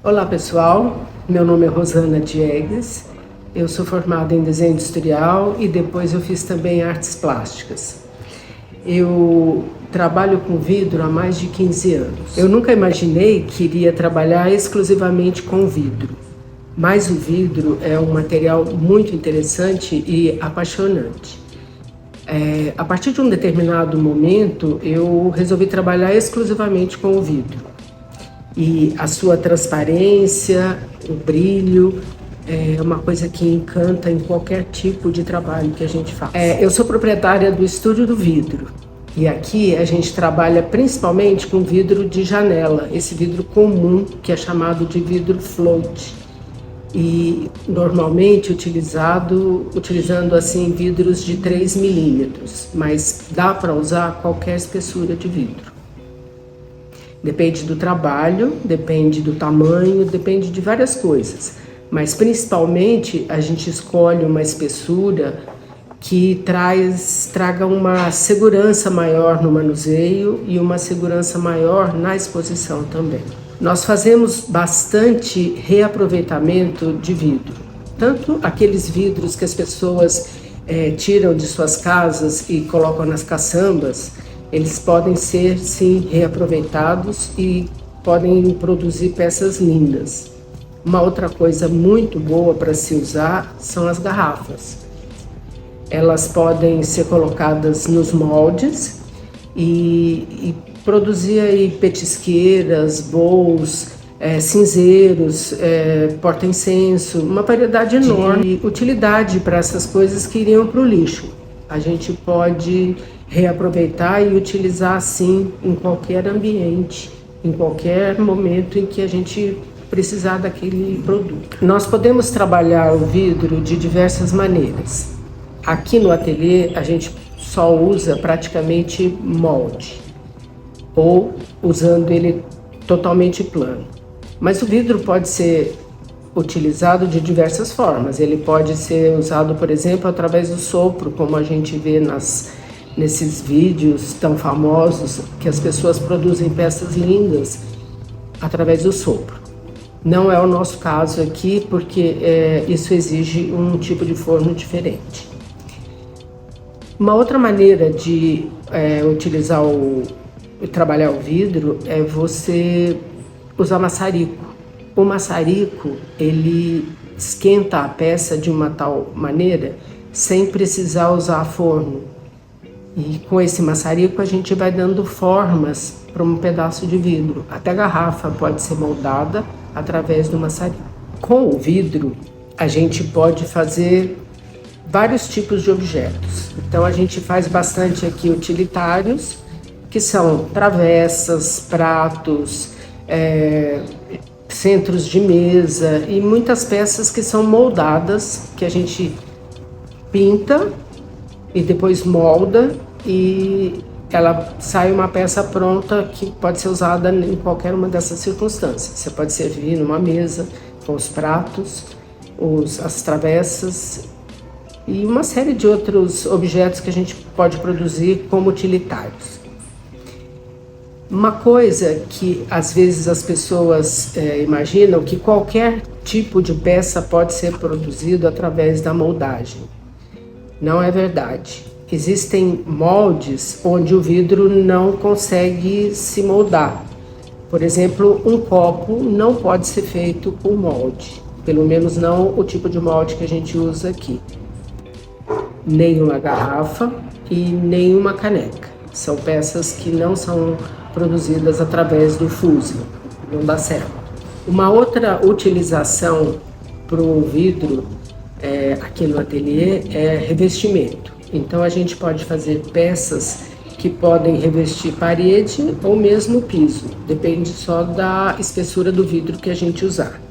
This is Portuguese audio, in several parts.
Olá pessoal, meu nome é Rosana Diegues, eu sou formada em desenho industrial e depois eu fiz também artes plásticas. Eu trabalho com vidro há mais de 15 anos. Eu nunca imaginei que iria trabalhar exclusivamente com vidro, mas o vidro é um material muito interessante e apaixonante. A partir de um determinado momento, eu resolvi trabalhar exclusivamente com o vidro. E a sua transparência, o brilho, é uma coisa que encanta em qualquer tipo de trabalho que a gente faz. Eu sou proprietária do Estúdio do Vidro e aqui a gente trabalha principalmente com vidro de janela, esse vidro comum que é chamado de vidro float e normalmente utilizando assim vidros de 3 milímetros, mas dá para usar qualquer espessura de vidro. Depende do trabalho, depende do tamanho, depende de várias coisas. Mas principalmente a gente escolhe uma espessura que traga uma segurança maior no manuseio e uma segurança maior na exposição também. Nós fazemos bastante reaproveitamento de vidro. Tanto aqueles vidros que as pessoas tiram de suas casas e colocam nas caçambas, eles podem ser, sim, reaproveitados e podem produzir peças lindas. Uma outra coisa muito boa para se usar são as garrafas. Elas podem ser colocadas nos moldes e produzir aí petisqueiras, bowls, cinzeiros, porta-incenso, uma variedade enorme de utilidade para essas coisas que iriam para o lixo. A gente pode reaproveitar e utilizar assim em qualquer ambiente, em qualquer momento em que a gente precisar daquele produto. Nós podemos trabalhar o vidro de diversas maneiras. Aqui no ateliê a gente só usa praticamente molde ou usando ele totalmente plano. Mas o vidro pode ser utilizado de diversas formas. Ele pode ser usado, por exemplo, através do sopro, como a gente vê nesses vídeos tão famosos que as pessoas produzem peças lindas através do sopro. Não é o nosso caso aqui, porque isso exige um tipo de forno diferente. Uma outra maneira de trabalhar o vidro é você usar maçarico. O maçarico, ele esquenta a peça de uma tal maneira sem precisar usar forno. E com esse maçarico a gente vai dando formas para um pedaço de vidro. Até a garrafa pode ser moldada através do maçarico. Com o vidro, a gente pode fazer vários tipos de objetos. Então a gente faz bastante aqui utilitários, que são travessas, pratos, centros de mesa e muitas peças que são moldadas, que a gente pinta e depois molda e ela sai uma peça pronta que pode ser usada em qualquer uma dessas circunstâncias. Você pode servir numa mesa com os pratos, as travessas e uma série de outros objetos que a gente pode produzir como utilitários. Uma coisa que às vezes as pessoas imaginam que qualquer tipo de peça pode ser produzido através da moldagem. Não é verdade. Existem moldes onde o vidro não consegue se moldar. Por exemplo, um copo não pode ser feito com molde, pelo menos não o tipo de molde que a gente usa aqui. Nem uma garrafa e nem uma caneca. São peças que não são produzidas através do fusel, não dá certo. Uma outra utilização para o vidro aqui no ateliê é revestimento. Então a gente pode fazer peças que podem revestir parede ou mesmo piso, depende só da espessura do vidro que a gente usar.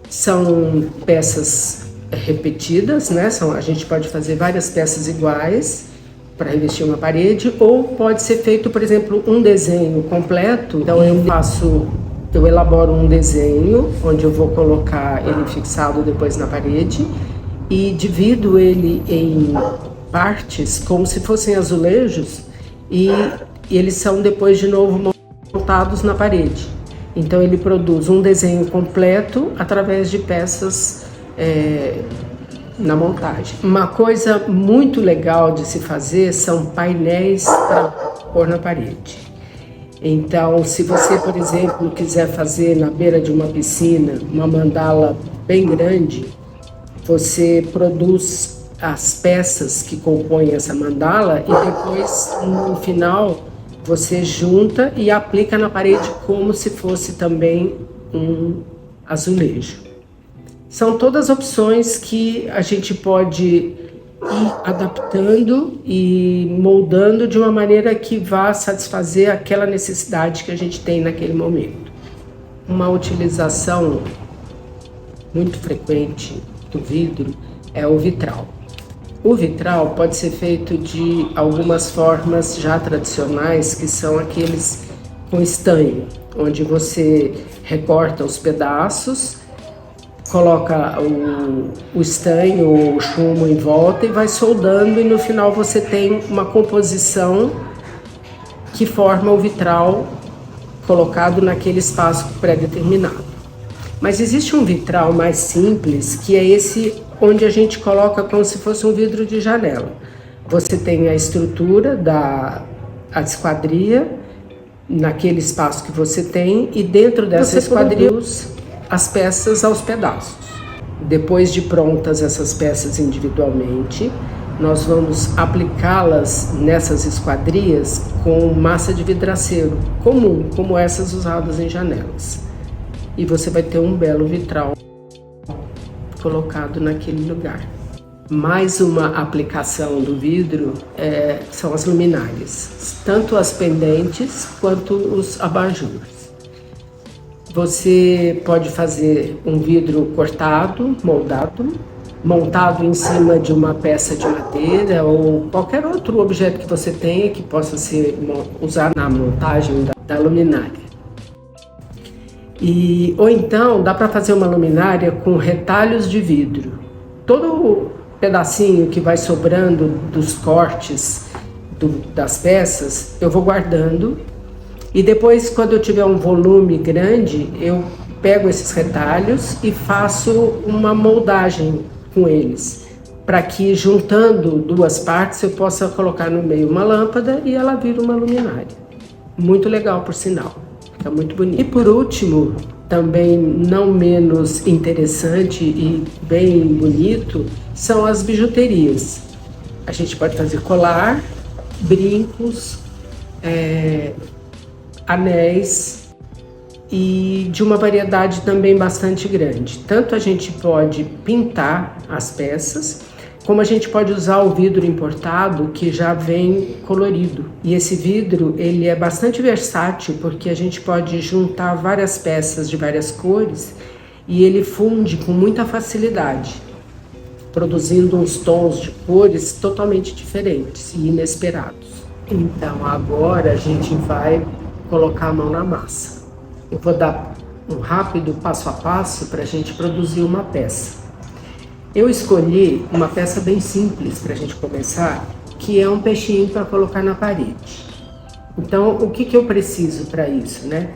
São peças repetidas, né? A gente pode fazer várias peças iguais para revestir uma parede, ou pode ser feito, por exemplo, um desenho completo. Então eu elaboro um desenho onde eu vou colocar ele fixado depois na parede e divido ele em partes como se fossem azulejos e eles são depois de novo montados na parede. Então ele produz um desenho completo através de peças na montagem. Uma coisa muito legal de se fazer são painéis para pôr na parede. Então, se você, por exemplo, quiser fazer na beira de uma piscina uma mandala bem grande, você produz as peças que compõem essa mandala e depois, no final, você junta e aplica na parede como se fosse também um azulejo. São todas opções que a gente pode ir adaptando e moldando de uma maneira que vá satisfazer aquela necessidade que a gente tem naquele momento. Uma utilização muito frequente do vidro é o vitral. O vitral pode ser feito de algumas formas já tradicionais, que são aqueles com estanho, onde você recorta os pedaços, coloca o estanho, o chumbo em volta e vai soldando, e no final você tem uma composição que forma o vitral colocado naquele espaço pré-determinado. Mas existe um vitral mais simples, que é esse onde a gente coloca como se fosse um vidro de janela. Você tem a estrutura a esquadria naquele espaço que você tem, e dentro dessa esquadria as peças aos pedaços. Depois de prontas essas peças individualmente, nós vamos aplicá-las nessas esquadrias com massa de vidraceiro comum, como essas usadas em janelas. E você vai ter um belo vitral colocado naquele lugar. Mais uma aplicação do vidro são as luminárias, tanto as pendentes quanto os abajures. Você pode fazer um vidro cortado, moldado, montado em cima de uma peça de madeira ou qualquer outro objeto que você tenha que possa ser usado na montagem da luminária. Ou então dá para fazer uma luminária com retalhos de vidro. Todo pedacinho que vai sobrando dos cortes das peças eu vou guardando, e depois, quando eu tiver um volume grande, eu pego esses retalhos e faço uma moldagem com eles, para que, juntando duas partes, eu possa colocar no meio uma lâmpada e ela vira uma luminária. Muito legal, por sinal. Fica muito bonito. E por último, também não menos interessante e bem bonito, são as bijuterias. A gente pode fazer colar, brincos, anéis, e de uma variedade também bastante grande. Tanto a gente pode pintar as peças, como a gente pode usar o vidro importado que já vem colorido. E esse vidro, ele é bastante versátil, porque a gente pode juntar várias peças de várias cores e ele funde com muita facilidade, produzindo uns tons de cores totalmente diferentes e inesperados. Então agora a gente vai colocar a mão na massa. Eu vou dar um rápido passo a passo para a gente produzir uma peça. Eu escolhi uma peça bem simples para a gente começar, que é um peixinho para colocar na parede. Então, o que eu preciso para isso, né?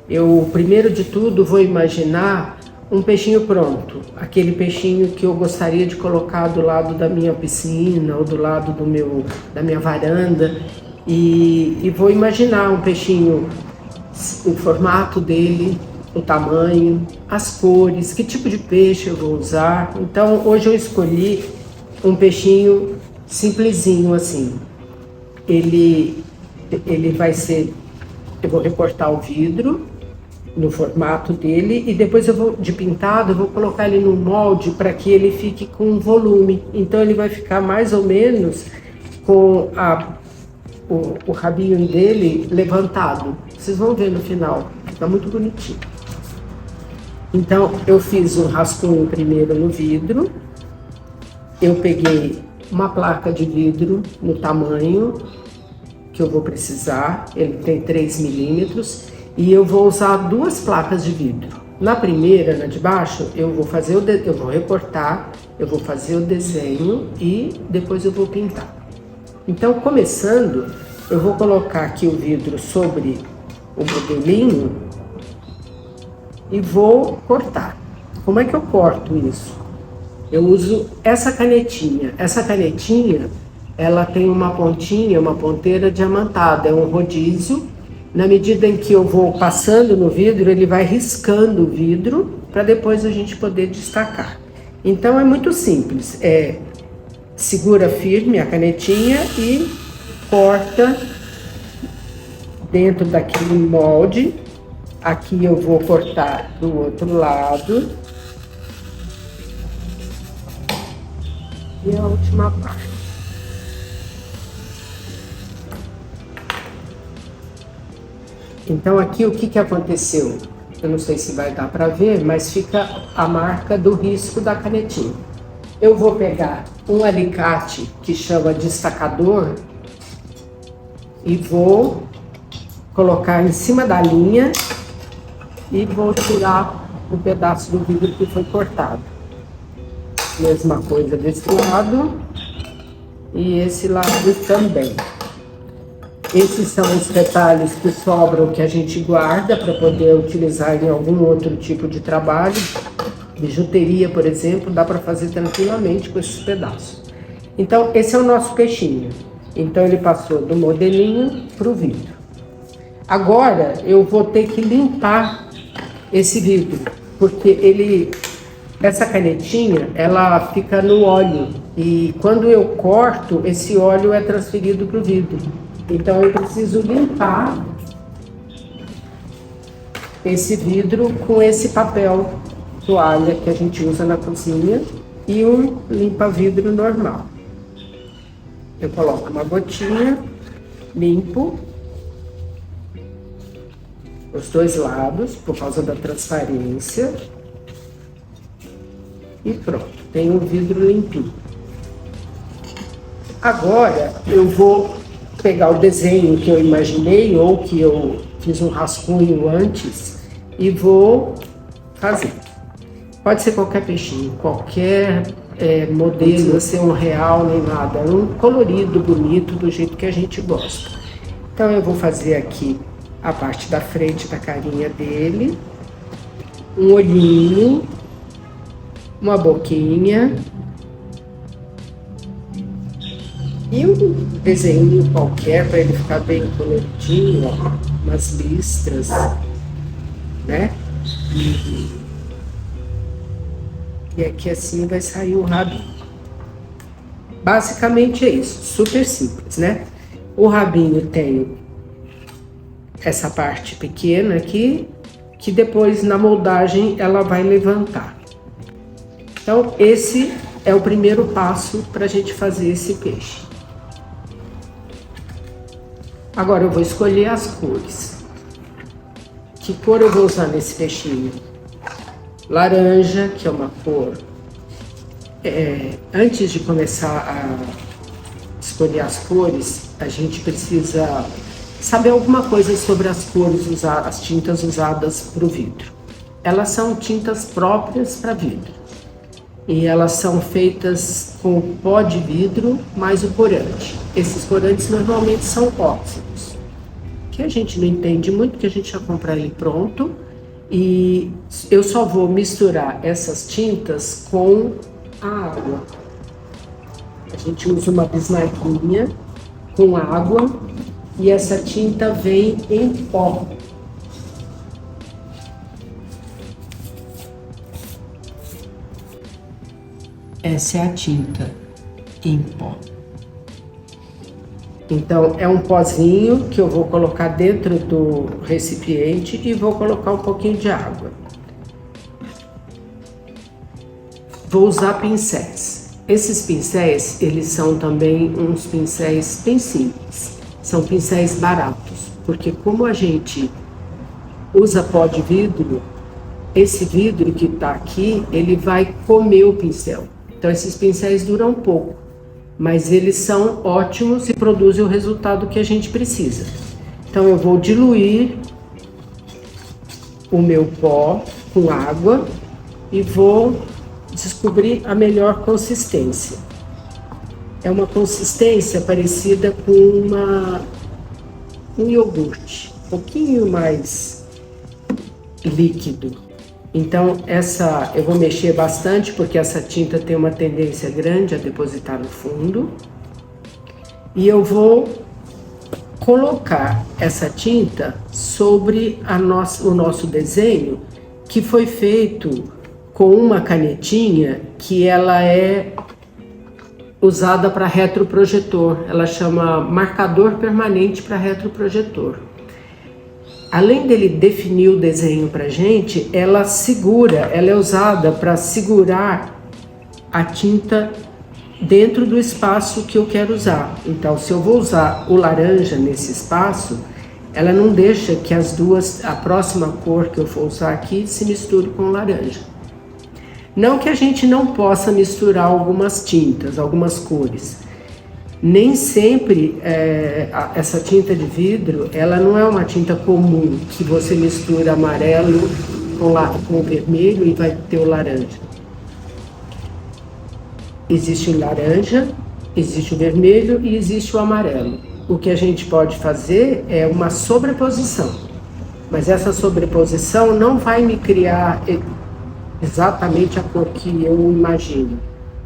Eu, primeiro de tudo, vou imaginar um peixinho pronto, aquele peixinho que eu gostaria de colocar do lado da minha piscina ou do lado da minha varanda. E vou imaginar um peixinho, o formato dele, o tamanho, as cores, que tipo de peixe eu vou usar. Então hoje eu escolhi um peixinho simplesinho assim. Ele vai ser, eu vou recortar o vidro no formato dele e depois de pintado eu vou colocar ele no molde para que ele fique com volume. Então ele vai ficar mais ou menos com o rabinho dele levantado. Vocês vão ver no final, fica muito bonitinho. Então eu fiz um rascunho primeiro no vidro, eu peguei uma placa de vidro no tamanho que eu vou precisar, ele tem 3 milímetros, e eu vou usar 2 placas de vidro. Na primeira, na de baixo, eu vou recortar, eu vou fazer o desenho e depois eu vou pintar. Então, começando, eu vou colocar aqui o vidro sobre o modelinho e vou cortar. Como é que eu corto isso? Eu uso essa canetinha. Essa canetinha, ela tem uma pontinha, uma ponteira diamantada, é um rodízio. Na medida em que eu vou passando no vidro, ele vai riscando o vidro para depois a gente poder destacar. Então é muito simples, segura firme a canetinha e corta dentro daquele molde. Aqui eu vou cortar do outro lado. E a última parte. Então aqui o que aconteceu? Eu não sei se vai dar para ver, mas fica a marca do risco da canetinha. Eu vou pegar um alicate que chama destacador e vou colocar em cima da linha e vou tirar o pedaço do vidro que foi cortado. Mesma coisa desse lado e esse lado também. Esses são os detalhes que sobram que a gente guarda para poder utilizar em algum outro tipo de trabalho. Bijuteria, por exemplo, dá para fazer tranquilamente com esses pedaços. Então, esse é o nosso peixinho. Então, ele passou do modelinho para o vidro. Agora, eu vou ter que limpar esse vidro, porque essa canetinha, ela fica no óleo. E quando eu corto, esse óleo é transferido para o vidro. Então, eu preciso limpar esse vidro com esse papel toalha que a gente usa na cozinha e um limpa-vidro normal. Eu coloco uma gotinha, limpo os dois lados por causa da transparência e pronto, tem um vidro limpinho. Agora eu vou pegar o desenho que eu imaginei ou que eu fiz um rascunho antes e vou fazer. Pode ser qualquer peixinho, qualquer modelo, não ser um real nem nada, um colorido, bonito, do jeito que a gente gosta. Então eu vou fazer aqui a parte da frente da carinha dele, um olhinho, uma boquinha e um desenho qualquer para ele ficar bem coloridinho, ó, umas listras, né? E aqui assim vai sair o rabinho. Basicamente é isso, super simples, né? O rabinho tem essa parte pequena aqui, que depois na moldagem ela vai levantar. Então esse é o primeiro passo para a gente fazer esse peixe. Agora eu vou escolher as cores. Que cor eu vou usar nesse peixinho? Laranja, que é uma cor. Antes de começar a escolher as cores, a gente precisa saber alguma coisa sobre as cores, as tintas usadas para o vidro. Elas são tintas próprias para vidro. E elas são feitas com pó de vidro mais o corante. Esses corantes normalmente são óxidos, que a gente não entende muito, porque a gente já compra ele pronto. E eu só vou misturar essas tintas com a água. A gente usa uma bisnaguinha com água e essa tinta vem em pó. Essa é a tinta em pó. Então é um pozinho que eu vou colocar dentro do recipiente e vou colocar um pouquinho de água. Vou usar pincéis. Esses pincéis, eles são também uns pincéis bem simples. São pincéis baratos, porque como a gente usa pó de vidro, esse vidro que está aqui, ele vai comer o pincel. Então esses pincéis duram pouco, mas eles são ótimos e produzem o resultado que a gente precisa. Então eu vou diluir o meu pó com água e vou descobrir a melhor consistência. É uma consistência parecida com um iogurte, um pouquinho mais líquido. Então eu vou mexer bastante porque essa tinta tem uma tendência grande a depositar no fundo. E eu vou colocar essa tinta sobre o nosso desenho, que foi feito com uma canetinha que ela é usada para retroprojetor. Ela chama marcador permanente para retroprojetor. Além dele definir o desenho para gente, ela é usada para segurar a tinta dentro do espaço que eu quero usar. Então, se eu vou usar o laranja nesse espaço, ela não deixa que a próxima cor que eu for usar aqui se misture com o laranja. Não que a gente não possa misturar algumas tintas, algumas cores. Nem sempre essa tinta de vidro, ela não é uma tinta comum que você mistura amarelo com vermelho e vai ter o laranja. Existe o laranja, existe o vermelho e existe o amarelo. O que a gente pode fazer é uma sobreposição, mas essa sobreposição não vai me criar exatamente a cor que eu imagino.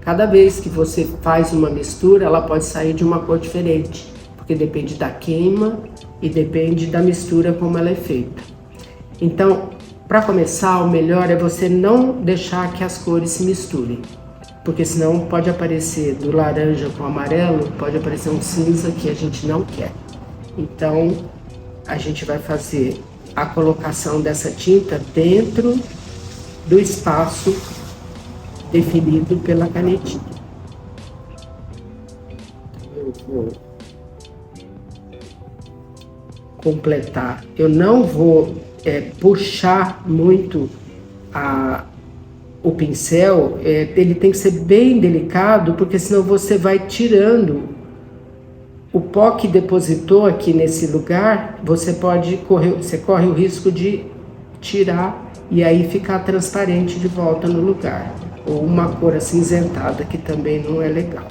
Cada vez que você faz uma mistura, ela pode sair de uma cor diferente, porque depende da queima e depende da mistura como ela é feita. Então, para começar, o melhor é você não deixar que as cores se misturem, porque senão pode aparecer do laranja com o amarelo, pode aparecer um cinza que a gente não quer. Então, a gente vai fazer a colocação dessa tinta dentro do espaço definido pela canetinha. Eu vou completar. Eu não vou puxar muito o pincel, ele tem que ser bem delicado, porque senão você vai tirando o pó que depositou aqui nesse lugar, você corre o risco de tirar e aí ficar transparente de volta no lugar, ou uma cor acinzentada, que também não é legal.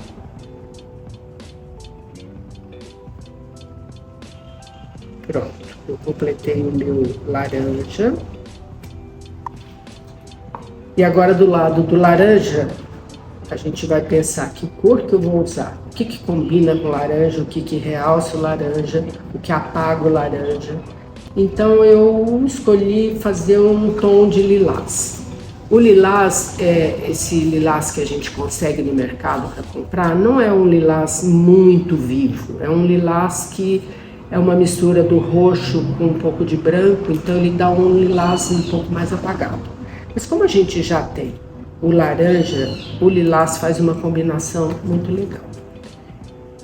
Pronto, eu completei o meu laranja. E agora do lado do laranja, a gente vai pensar que cor que eu vou usar, o que combina com o laranja, o que realça o laranja, o que apaga o laranja. Então eu escolhi fazer um tom de lilás. O lilás, esse lilás que a gente consegue no mercado para comprar, não é um lilás muito vivo, é um lilás que é uma mistura do roxo com um pouco de branco, então ele dá um lilás um pouco mais apagado. Mas como a gente já tem o laranja, o lilás faz uma combinação muito legal.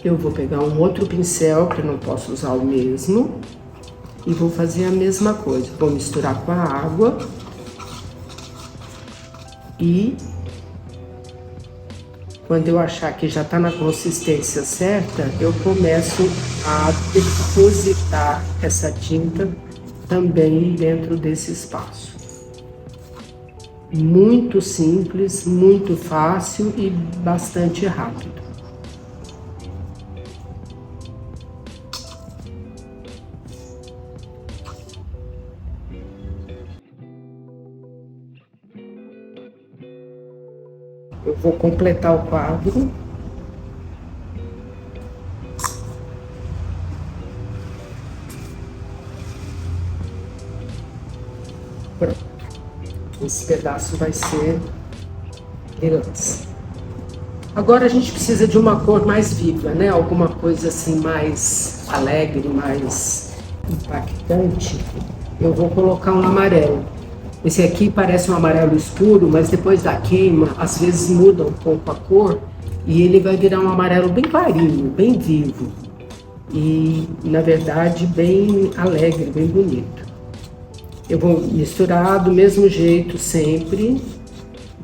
Eu vou pegar um outro pincel, que eu não posso usar o mesmo, e vou fazer a mesma coisa. Vou misturar com a água e quando eu achar que já está na consistência certa, eu começo a depositar essa tinta também dentro desse espaço. Muito simples, muito fácil e bastante rápido. Eu vou completar o quadro. Pronto. Esse pedaço vai ser lilás. Agora a gente precisa de uma cor mais viva, né? Alguma coisa assim mais alegre, mais impactante. Eu vou colocar um amarelo. Esse aqui parece um amarelo escuro, mas depois da queima, às vezes muda um pouco a cor e ele vai virar um amarelo bem clarinho, bem vivo e, na verdade, bem alegre, bem bonito. Eu vou misturar do mesmo jeito sempre,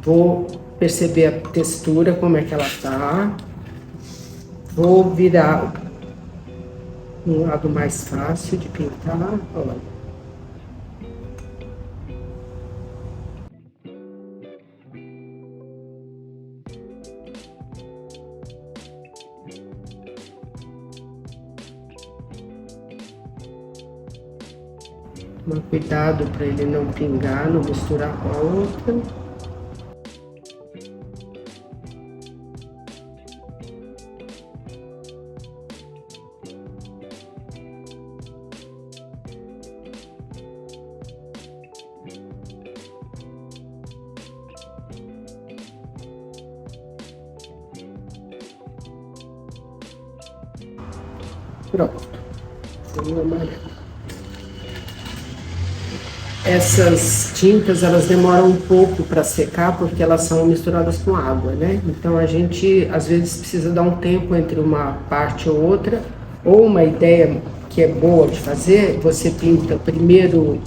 vou perceber a textura, como é que ela tá, vou virar um lado mais fácil de pintar, olha. Tomar cuidado para ele não pingar, não misturar com a outra. Pronto. Fundo amarelo. Essas tintas, elas demoram um pouco para secar porque elas são misturadas com água, né? Então a gente às vezes precisa dar um tempo entre uma parte ou outra, ou uma ideia que é boa de fazer, você pinta primeiro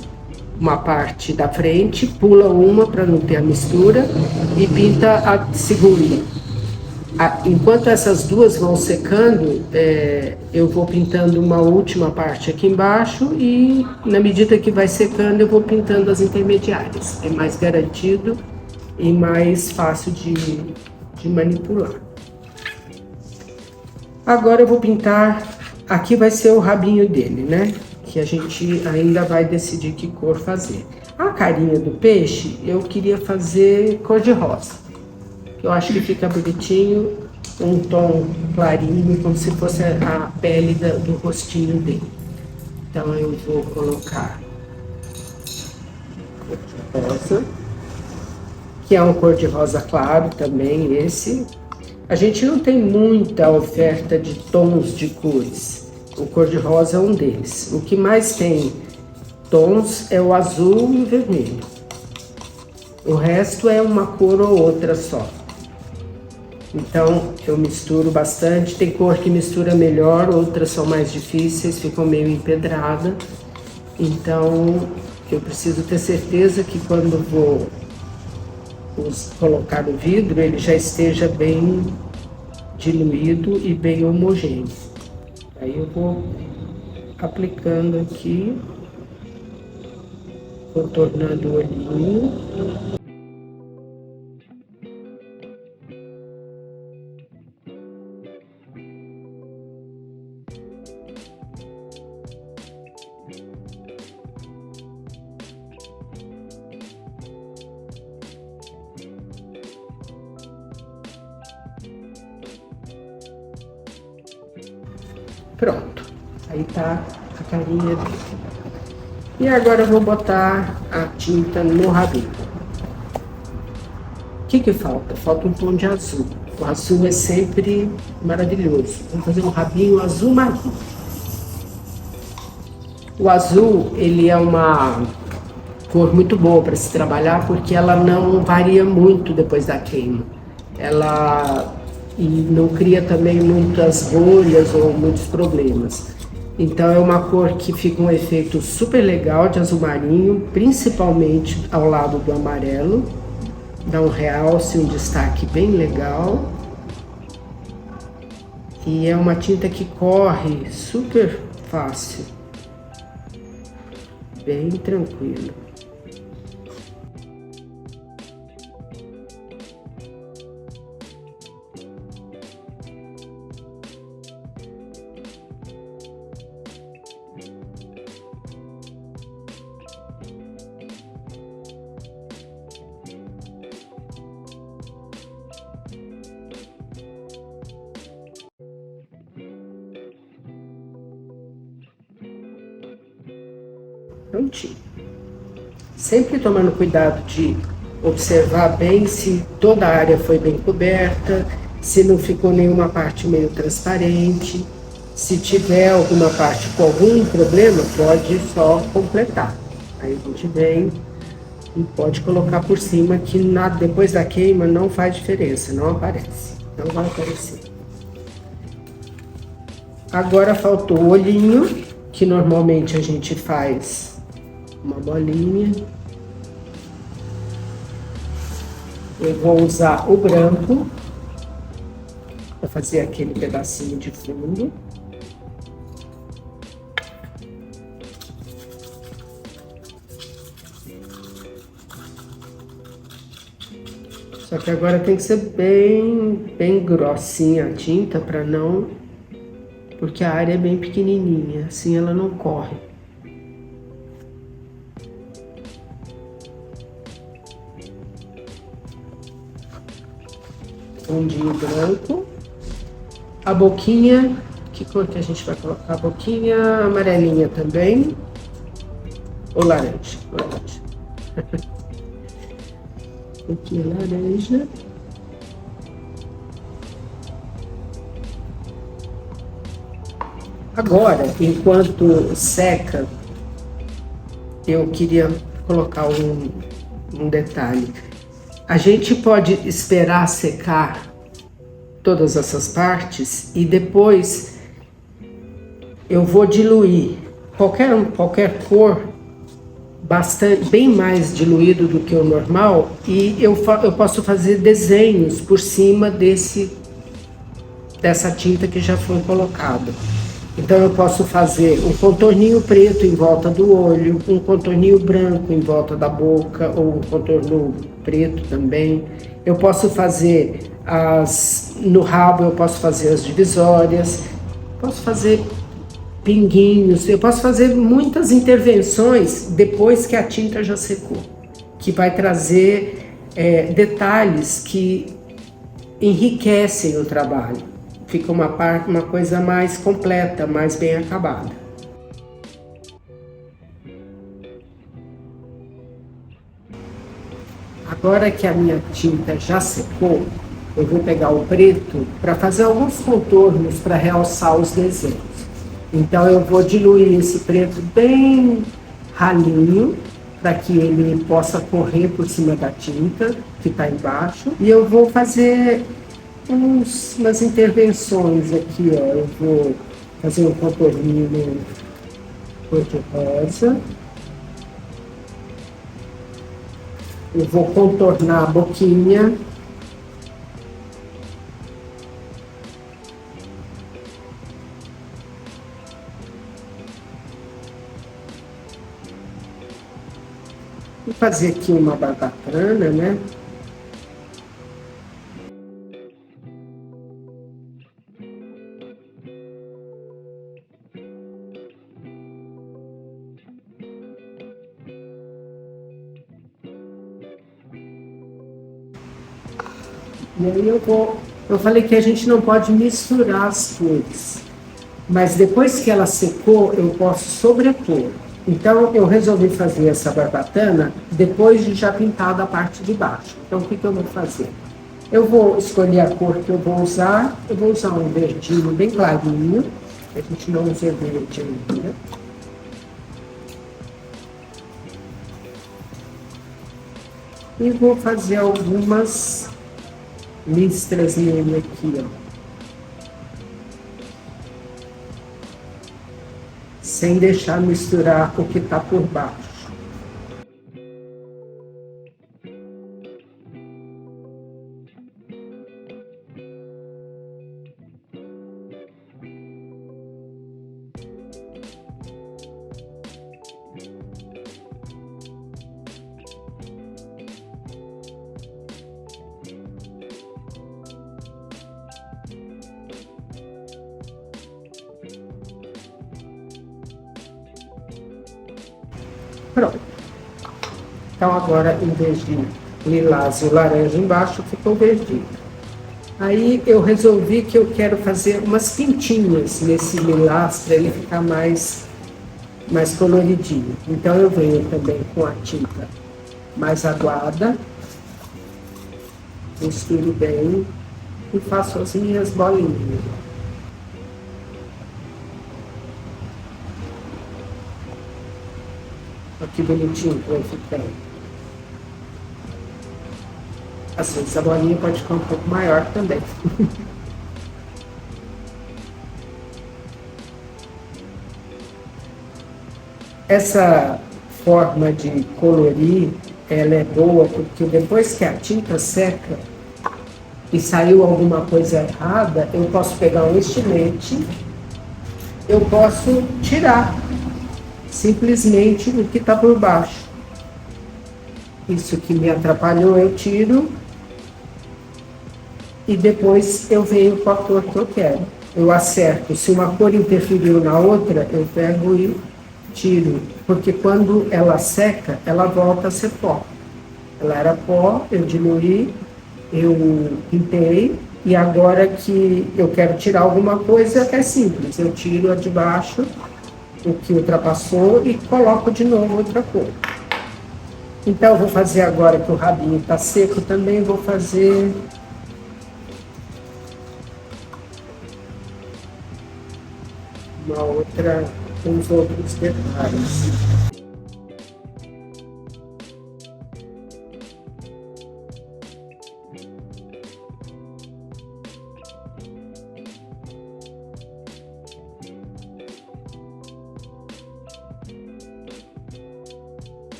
uma parte da frente, pula uma para não ter a mistura e pinta a segunda. Enquanto essas duas vão secando, eu vou pintando uma última parte aqui embaixo e na medida que vai secando eu vou pintando as intermediárias. É mais garantido e mais fácil de manipular. Agora eu vou pintar, aqui vai ser o rabinho dele, né? Que a gente ainda vai decidir que cor fazer. A carinha do peixe eu queria fazer cor de rosa. Eu acho que fica bonitinho, um tom clarinho, como se fosse a pele do rostinho dele. Então eu vou colocar cor de rosa, que é um cor de rosa claro também esse. A gente não tem muita oferta de tons de cores, o cor de rosa é um deles. O que mais tem tons é o azul e o vermelho. O resto é uma cor ou outra só. Então eu misturo bastante, tem cor que mistura melhor, outras são mais difíceis, ficam meio empedrada. Então eu preciso ter certeza que quando vou colocar no vidro, ele já esteja bem diluído e bem homogêneo. Aí eu vou aplicando aqui, contornando o olhinho. Pronto, aí tá a carinha dele. E agora eu vou botar a tinta no rabinho. O que falta? Falta um tom de azul. O azul é sempre maravilhoso. Vamos fazer um rabinho azul marinho. O azul, ele é uma cor muito boa para se trabalhar porque ela não varia muito depois da queima. E não cria também muitas bolhas ou muitos problemas. Então é uma cor que fica um efeito super legal de azul marinho, principalmente ao lado do amarelo. Dá um realce, um destaque bem legal. E é uma tinta que corre super fácil. Bem tranquilo. Prontinho. Sempre tomando cuidado de observar bem se toda a área foi bem coberta, se não ficou nenhuma parte meio transparente. Se tiver alguma parte com algum problema, pode só completar. Aí a gente vem e pode colocar por cima, que depois da queima não faz diferença, não aparece, não vai aparecer. Agora faltou o olhinho, que normalmente a gente faz uma bolinha. Eu vou usar o branco para fazer aquele pedacinho de fundo. Só que agora tem que ser bem grossinha a tinta para não... Porque a área é bem pequenininha, assim ela não corre. fundinho branco. A boquinha, que cor que a gente vai colocar? A boquinha amarelinha também. Ou laranja? Laranja. Boquinha laranja. Agora, enquanto seca, eu queria colocar um detalhe. A gente pode esperar secar todas essas partes e depois eu vou diluir qualquer cor bem mais diluído do que o normal e eu posso fazer desenhos por cima dessa tinta que já foi colocada. Então eu posso fazer um contorninho preto em volta do olho, um contorninho branco em volta da boca, ou um contorno preto também. Eu posso fazer no rabo, eu posso fazer as divisórias, posso fazer pinguinhos, eu posso fazer muitas intervenções depois que a tinta já secou, que vai trazer detalhes que enriquecem o trabalho. Fica uma coisa mais completa, mais bem acabada. Agora que a minha tinta já secou, eu vou pegar o preto para fazer alguns contornos para realçar os desenhos. Então eu vou diluir esse preto bem ralinho, para que ele possa correr por cima da tinta que está embaixo. E eu vou fazer umas intervenções aqui, ó. Eu vou fazer um contorninho cor de rosa. Eu vou contornar a boquinha. Vou fazer aqui uma barbatana, né? E aí eu falei que a gente não pode misturar as cores, mas depois que ela secou, eu posso sobrepor. Então eu resolvi fazer essa barbatana depois de já pintar a parte de baixo. Então o que eu vou fazer? Eu vou escolher a cor que eu vou usar um verdinho bem clarinho, a gente não usa verde ainda. E vou fazer algumas listras nele aqui, ó. Sem deixar misturar o que está por baixo. Pronto. Então agora, em vez de lilás e o laranja embaixo, ficou verdinho. Aí eu resolvi que eu quero fazer umas pintinhas nesse lilás para ele ficar mais coloridinho. Então eu venho também com a tinta mais aguada, misturo bem e faço as minhas bolinhas. Olha que bonitinho que vai ficar. Assim, essa bolinha pode ficar um pouco maior também. Essa forma de colorir, ela é boa porque depois que a tinta seca e saiu alguma coisa errada, eu posso pegar um estilete, eu posso tirar simplesmente o que está por baixo. Isso que me atrapalhou, eu tiro e depois eu venho com a cor que eu quero. Eu acerto. Se uma cor interferiu na outra, eu pego e tiro. Porque quando ela seca, ela volta a ser pó. Ela era pó, eu diluí Eu pintei e agora que eu quero tirar alguma coisa é simples, eu tiro a de baixo, o que ultrapassou, e coloco de novo outra cor. Então eu vou fazer agora que o rabinho está seco, também vou fazer uma outra com os outros detalhes.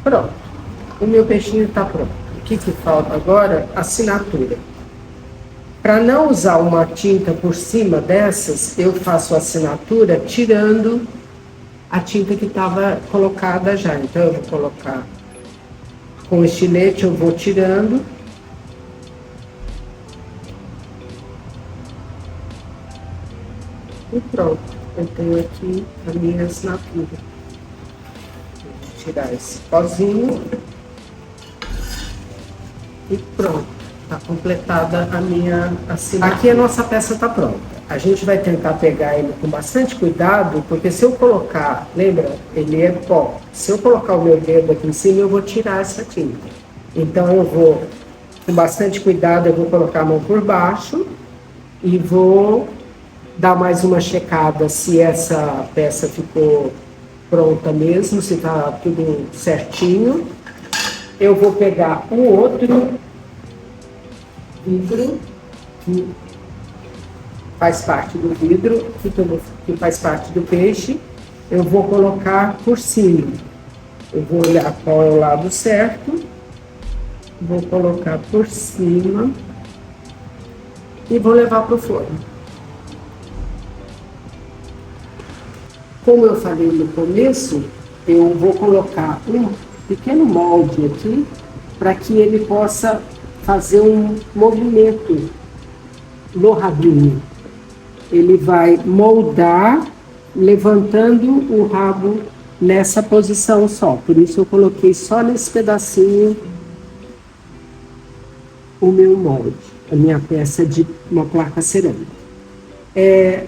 Pronto, o meu peixinho está pronto. O que falta agora? Assinatura. Para não usar uma tinta por cima dessas, eu faço a assinatura tirando a tinta que estava colocada já. Então eu vou colocar com o estilete, eu vou tirando. E pronto, eu tenho aqui a minha assinatura. Tirar esse pozinho e pronto, está completada a minha assinatura. Aqui a nossa peça está pronta. A gente vai tentar pegar ele com bastante cuidado, porque se eu colocar, lembra, ele é pó. Se eu colocar o meu dedo aqui em cima, eu vou tirar essa tinta. Então eu vou, com bastante cuidado, eu vou colocar a mão por baixo e vou dar mais uma checada se essa peça ficou pronta mesmo, se está tudo certinho. Eu vou pegar o outro vidro, que faz parte do vidro, que faz parte do peixe, eu vou colocar por cima. Eu vou olhar qual é o lado certo, vou colocar por cima e vou levar para o forno. Como eu falei no começo, eu vou colocar um pequeno molde aqui para que ele possa fazer um movimento no rabinho. Ele vai moldar levantando o rabo nessa posição só. Por isso eu coloquei só nesse pedacinho o meu molde, a minha peça de uma placa cerâmica.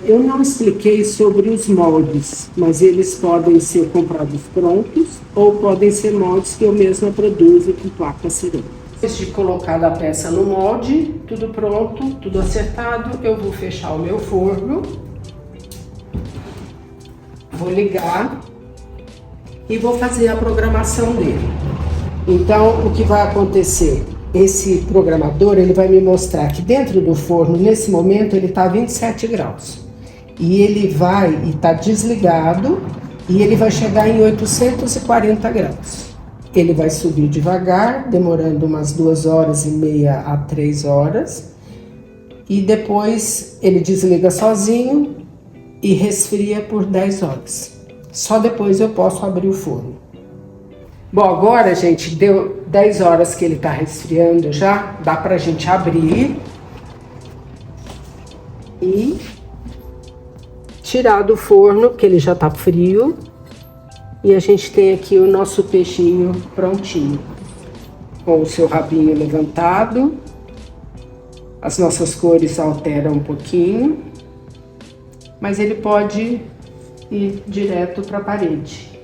Eu não expliquei sobre os moldes, mas eles podem ser comprados prontos ou podem ser moldes que eu mesma produzo com placa cerâmica. Depois de colocar a peça no molde, tudo pronto, tudo acertado, eu vou fechar o meu forno, vou ligar e vou fazer a programação dele. Então, o que vai acontecer? Esse programador, ele vai me mostrar que dentro do forno, nesse momento, ele está a 27 graus. E ele vai, e está desligado, e ele vai chegar em 840 graus. Ele vai subir devagar, demorando umas 2h30 a 3 horas. E depois ele desliga sozinho e resfria por 10 horas. Só depois eu posso abrir o forno. Bom, agora, gente, deu 10 horas que ele está resfriando já, dá pra gente abrir e tirar do forno, que ele já tá frio. E a gente tem aqui o nosso peixinho prontinho, com o seu rabinho levantado. As nossas cores alteram um pouquinho, mas ele pode ir direto para a parede.